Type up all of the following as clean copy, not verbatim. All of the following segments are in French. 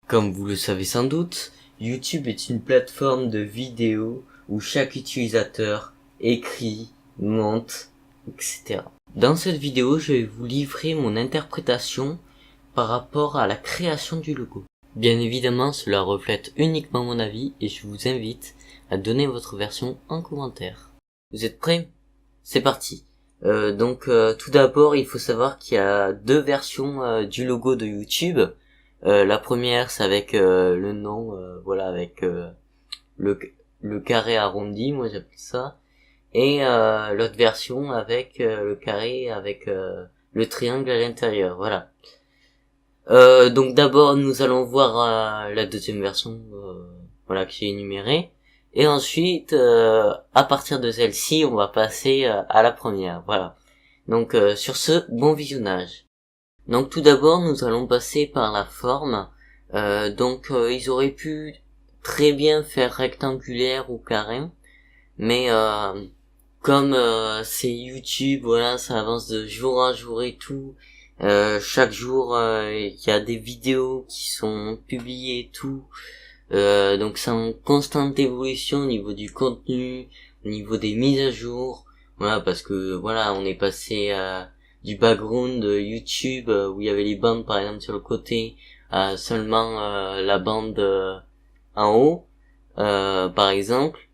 Comme vous le savez sans doute, YouTube est une plateforme de vidéos où chaque utilisateur écrit, monte, etc. Dans cette vidéo, je vais vous livrer mon interprétation par rapport à la création du logo. Bien évidemment, cela reflète uniquement mon avis et je vous invite à donner votre version en commentaire. Vous êtes prêts? C'est parti. Tout d'abord, il faut savoir qu'il y a deux versions du logo de YouTube. La première, c'est avec le nom, avec le carré arrondi, moi j'appelle ça. Et l'autre version avec le carré avec le triangle à l'intérieur, voilà. Donc d'abord, nous allons voir la deuxième version, qui est énumérée. Et ensuite, à partir de celle-ci, on va passer à la première, voilà. Donc sur ce, bon visionnage. Donc tout d'abord, nous allons passer par la forme. Ils auraient pu très bien faire rectangulaire ou carré, mais comme c'est YouTube, voilà, ça avance de jour en jour et tout. Chaque jour, il y a des vidéos qui sont publiées et tout. Donc c'est en constante évolution au niveau du contenu, au niveau des mises à jour. Voilà, parce que voilà, on est passé du background de YouTube où il y avait les bandes par exemple sur le côté à seulement la bande en haut, par exemple.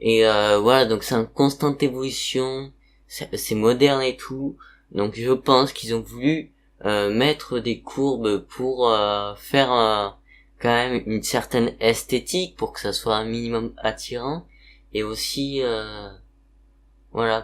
Et voilà, donc c'est en constante évolution, c'est moderne et tout. Donc je pense qu'ils ont voulu mettre des courbes pour faire quand même une certaine esthétique pour que ça soit un minimum attirant et aussi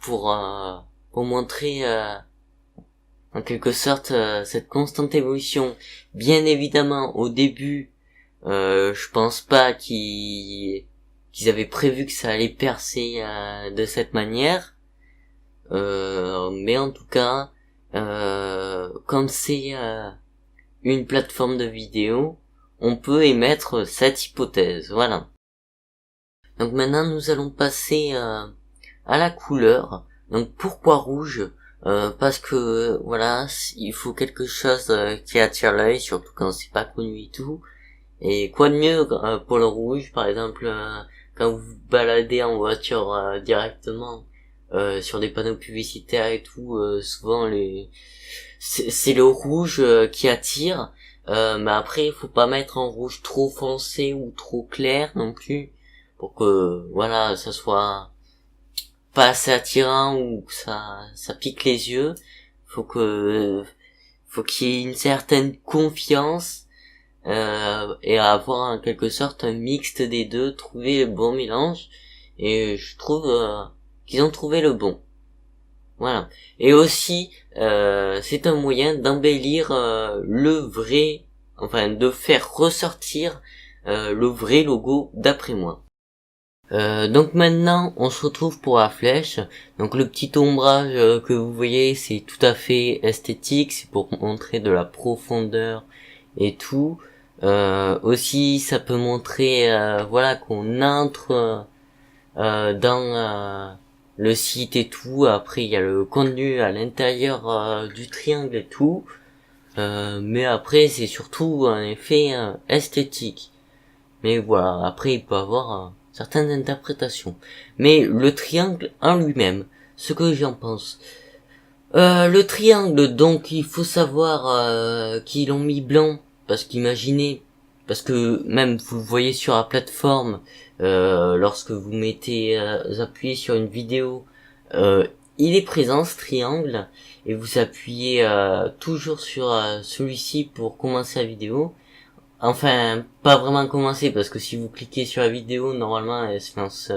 pour montrer en quelque sorte cette constante évolution. Bien évidemment au début je pense pas qu'ils avaient prévu que ça allait percer de cette manière, mais en tout cas comme c'est une plateforme de vidéo, on peut émettre cette hypothèse, voilà. Donc maintenant nous allons passer à la couleur. Donc pourquoi rouge? Parce que voilà, il faut quelque chose qui attire l'œil, surtout quand c'est pas connu et tout. Et quoi de mieux pour le rouge, par exemple, quand vous vous baladez en voiture directement sur des panneaux publicitaires et tout, souvent c'est le rouge qui attire. Mais après, il faut pas mettre un rouge trop foncé ou trop clair non plus, pour que voilà, ça soit pas assez attirant ou que ça pique les yeux. Faut qu'il y ait une certaine confiance. Et avoir en quelque sorte un mixte des deux, trouver le bon mélange, et je trouve qu'ils ont trouvé le bon. Voilà. Et aussi, c'est un moyen d'embellir de faire ressortir le vrai logo d'après moi. Donc maintenant, on se retrouve pour la flèche. Donc le petit ombrage que vous voyez, c'est tout à fait esthétique, c'est pour montrer de la profondeur et tout. Aussi, ça peut montrer, qu'on entre dans le site et tout. Après, il y a le contenu à l'intérieur du triangle et tout. Mais après, c'est surtout un effet esthétique. Mais voilà, après, il peut avoir certaines interprétations. Mais le triangle en lui-même, ce que j'en pense. Le triangle, donc, il faut savoir qu'ils l'ont mis blanc. Parce parce que même vous le voyez sur la plateforme, lorsque vous appuyez sur une vidéo, il est présent ce triangle, et vous appuyez toujours sur celui-ci pour commencer la vidéo. Enfin, pas vraiment commencer, parce que si vous cliquez sur la vidéo, normalement elle se lance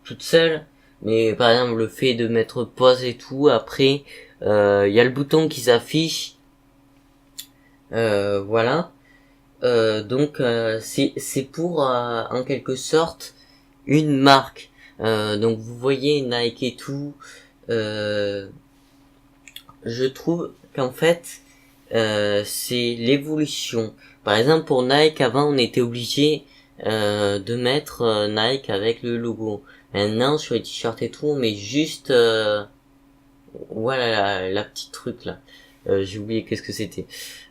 toute seule. Mais par exemple, le fait de mettre pause et tout, après il y a le bouton qui s'affiche. C'est pour en quelque sorte une marque. Donc vous voyez Nike et tout. Je trouve qu'en fait c'est l'évolution. Par exemple pour Nike, avant on était obligé de mettre Nike avec le logo. Maintenant sur les t-shirts et tout on met juste la petite truc là. J'ai oublié qu'est-ce que c'était.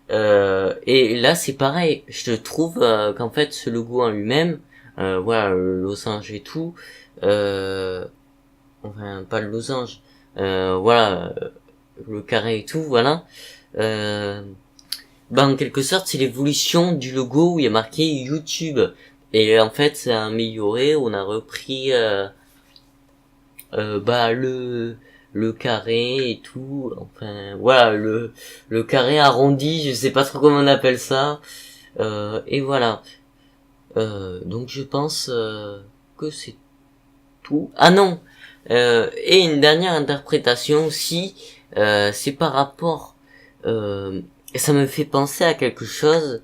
Et là c'est pareil, je trouve qu'en fait ce logo en lui-même, voilà, le losange et tout, enfin pas le losange, voilà, le carré et tout, voilà, en quelque sorte c'est l'évolution du logo où il y a marqué YouTube. Et en fait c'est amélioré, on a repris le carré et tout, enfin voilà, le carré arrondi, je sais pas trop comment on appelle ça, et voilà. Donc je pense que c'est tout. Ah non, et une dernière interprétation aussi, c'est par rapport, ça me fait penser à quelque chose.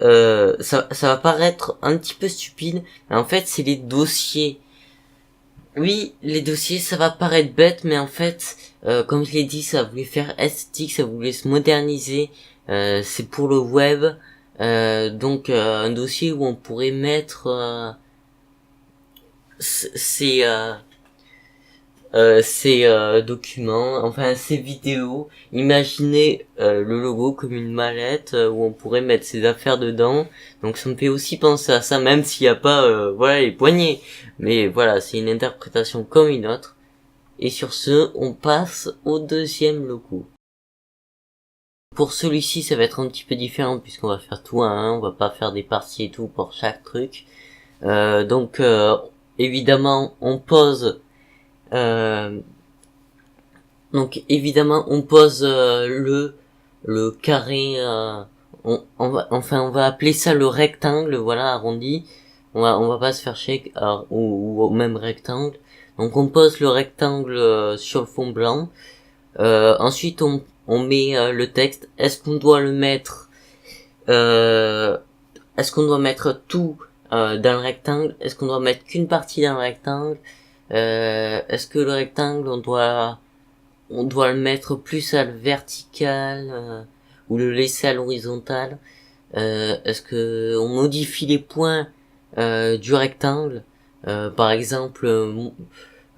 Ça va paraître un petit peu stupide, mais en fait c'est les dossiers. Oui, les dossiers, ça va paraître bête, mais en fait, comme je l'ai dit, ça voulait faire esthétique, ça voulait se moderniser. C'est pour le web, donc un dossier où on pourrait mettre ces documents, enfin ces vidéos. Imaginez le logo comme une mallette où on pourrait mettre ses affaires dedans. Donc ça me fait aussi penser à ça, même s'il n'y a pas voilà les poignées. Mais voilà, c'est une interprétation comme une autre. Et sur ce, on passe au deuxième logo. Pour celui-ci, ça va être un petit peu différent puisqu'on va faire tout à un, on va pas faire des parties et tout pour chaque truc. Donc évidemment, on pose le carré, on va appeler ça le rectangle, voilà, arrondi. On va pas se faire chier, ou au même rectangle. Donc on pose le rectangle sur le fond blanc. Ensuite on met le texte. Est-ce qu'on doit mettre tout dans le rectangle? Est-ce qu'on doit mettre qu'une partie dans le rectangle? Est-ce que le rectangle on doit le mettre plus à la verticale ou le laisser à l'horizontale? Est-ce que on modifie les points du rectangle, par exemple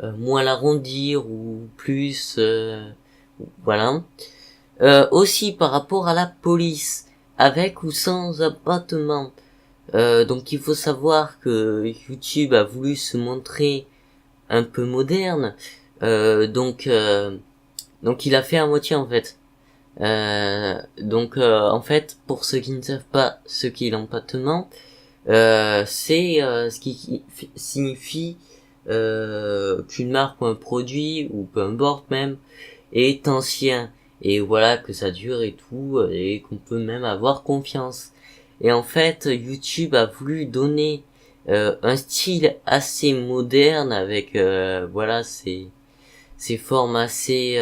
moins l'arrondir ou plus, voilà. Aussi par rapport à la police, avec ou sans abattement. Donc il faut savoir que YouTube a voulu se montrer un peu moderne, donc il a fait à moitié en fait. En fait, pour ceux qui ne savent pas ce qu'est l'empattement, c'est ce qui signifie qu'une marque ou un produit, ou peu importe même, est ancien. Et voilà, que ça dure et tout, et qu'on peut même avoir confiance. Et en fait, YouTube a voulu donner un style assez moderne avec voilà ces formes assez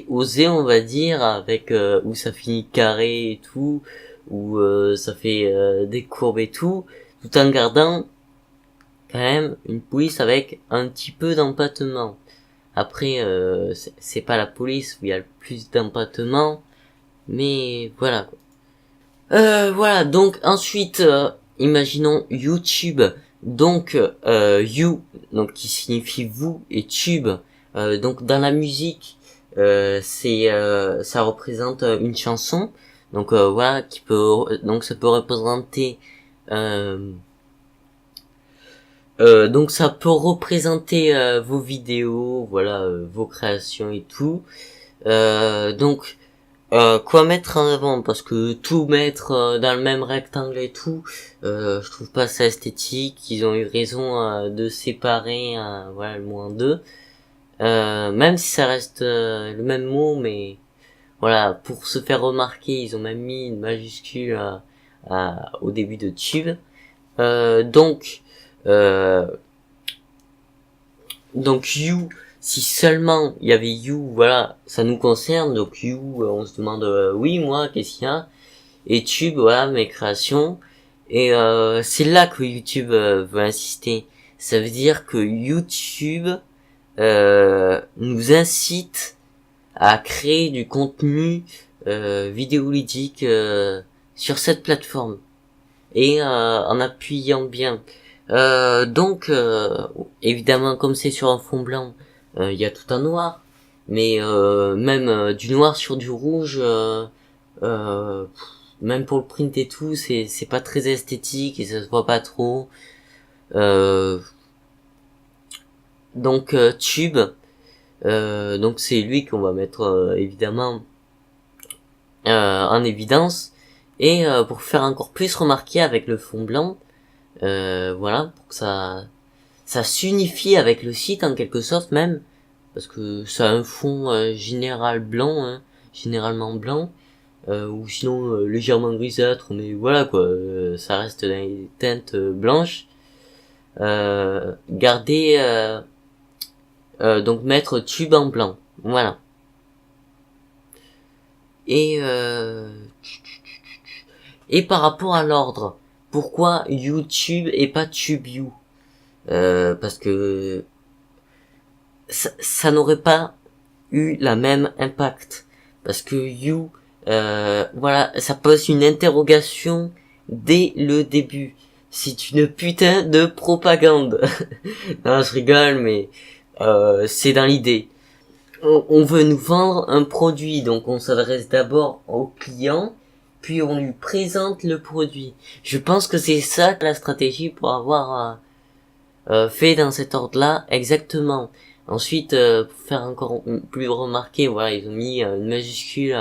osées, on va dire, avec où ça finit carré et tout, où ça fait des courbes et tout en gardant quand même une police avec un petit peu d'empattement. Après c'est pas la police où il y a le plus d'empattement, mais voilà. Voilà, donc ensuite, imaginons YouTube, donc you, donc qui signifie vous, et tube, donc dans la musique, ça représente une chanson, donc voilà, donc ça peut représenter, donc ça peut représenter vos vidéos, voilà, vos créations et tout, donc quoi mettre en avant, parce que tout mettre dans le même rectangle et tout, je trouve pas ça esthétique. Ils ont eu raison de séparer voilà le mot en deux, même si ça reste le même mot, mais voilà, pour se faire remarquer ils ont même mis une majuscule au début de tube. Donc euh, you, si seulement il y avait you, voilà, ça nous concerne. Donc you, on se demande oui, moi, qu'est-ce qu'il y a? Et tube, voilà, mes créations. Et c'est là que YouTube veut insister. Ça veut dire que YouTube nous incite à créer du contenu vidéoludique sur cette plateforme, et en appuyant bien. Donc évidemment, comme c'est sur un fond blanc, il y a tout en noir, mais même du noir sur du rouge, même pour le print et tout, c'est pas très esthétique et ça se voit pas trop. Donc Tube, donc c'est lui qu'on va mettre évidemment en évidence, et pour faire encore plus remarquer avec le fond blanc, voilà, pour que ça s'unifie avec le site en quelque sorte même, parce que ça a un fond général blanc, hein, généralement blanc, ou sinon légèrement grisâtre, mais voilà quoi, ça reste dans les teintes blanches. Garder donc mettre Tube en blanc, voilà. Et par rapport à l'ordre, pourquoi YouTube et pas TubeU? Parce que ça n'aurait pas eu la même impact, parce que voilà, ça pose une interrogation dès le début. C'est une putain de propagande. Non, je rigole, mais c'est dans l'idée. On veut nous vendre un produit, donc on s'adresse d'abord au client, puis on lui présente le produit. Je pense que c'est ça la stratégie pour avoir fait dans cet ordre-là exactement. Ensuite, pour faire encore plus remarquer, voilà, ils ont mis une majuscule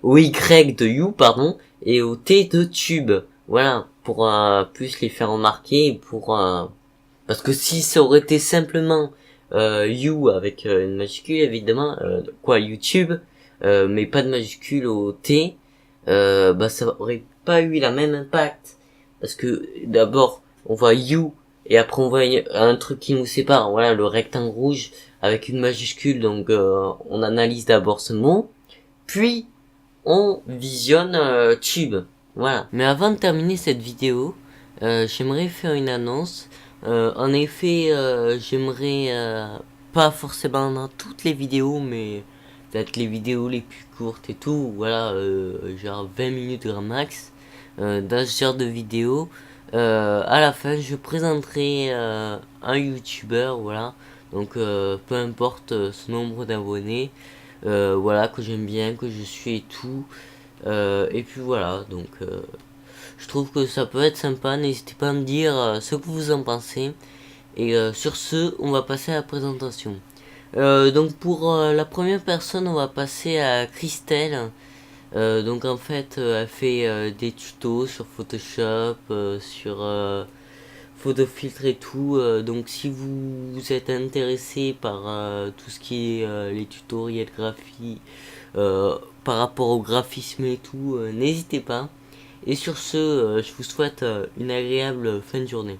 au Y de You, pardon, et au T de Tube. Voilà, pour plus les faire remarquer, pour parce que si ça aurait été simplement You avec une majuscule, évidemment, YouTube, mais pas de majuscule au T, bah ça aurait pas eu la même impact, parce que d'abord on voit You et après on voit un truc qui nous sépare, voilà, le rectangle rouge avec une majuscule, donc on analyse d'abord ce mot, puis on visionne Tube, voilà. Mais avant de terminer cette vidéo, j'aimerais faire une annonce. En effet, j'aimerais pas forcément dans toutes les vidéos, mais peut-être les vidéos les plus courtes et tout, voilà, genre 20 minutes grand max, dans ce genre de vidéo. À la fin, je présenterai un YouTuber, voilà, donc peu importe ce nombre d'abonnés, voilà, que j'aime bien, que je suis et tout, et puis voilà, donc je trouve que ça peut être sympa. N'hésitez pas à me dire ce que vous en pensez. Et sur ce, on va passer à la présentation. Donc pour la première personne, on va passer à Christelle. Donc en fait, elle fait des tutos sur Photoshop, sur Photofiltre et tout. Donc si vous êtes intéressé par tout ce qui est les tutoriels graphiques, par rapport au graphisme et tout, n'hésitez pas. Et sur ce, je vous souhaite une agréable fin de journée.